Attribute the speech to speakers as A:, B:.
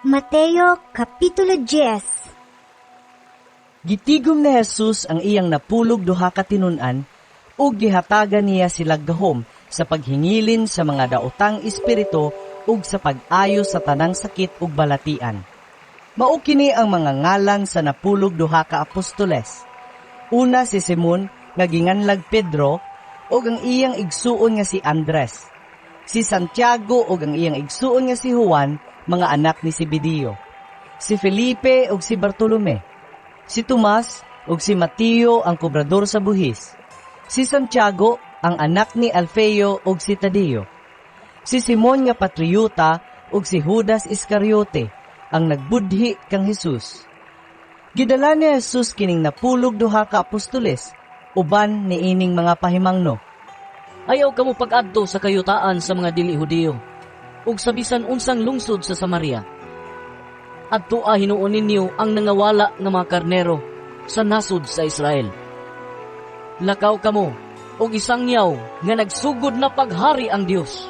A: Mateo Kapitulo 10.
B: Gitigom ni Jesus ang iyang napulog duha ka tinun-an ug gihatagan niya sila gahom sa paghingilin sa mga daotang espiritu ug sa pag-ayo sa tanang sakit ug balatian. Mao kini ang mga ngalan sa napulog duha ka apostoles. Una si Simon nga ginganlag Pedro ug ang iyang igsuon nga si Andres. Si Santiago ug ang iyang igsuon nga si Juan, mga anak ni Zebedeo. Si Felipe ug si Bartolome. Si Tomas ug si Mateo ang kobrador sa buhis. Si Santiago ang anak ni Alfeo ug si Tadeo. Si Simon nga patriota ug si Judas Iscariote ang nagbudhi kang Hesus. Gidala ni Jesus kining napulog duha ka apostoles uban ni ining mga pahimangno.
C: Ayaw kamo pag-adto sa kayutaan sa mga dili Hudiyo ug sa bisan unsang lungsod sa Samaria. Adto hinuon ninyo ang nangawala nga mga karnero sa nasod sa Israel. Lakaw kamo og isangyaw nga nagsugod na paghari ang Dios.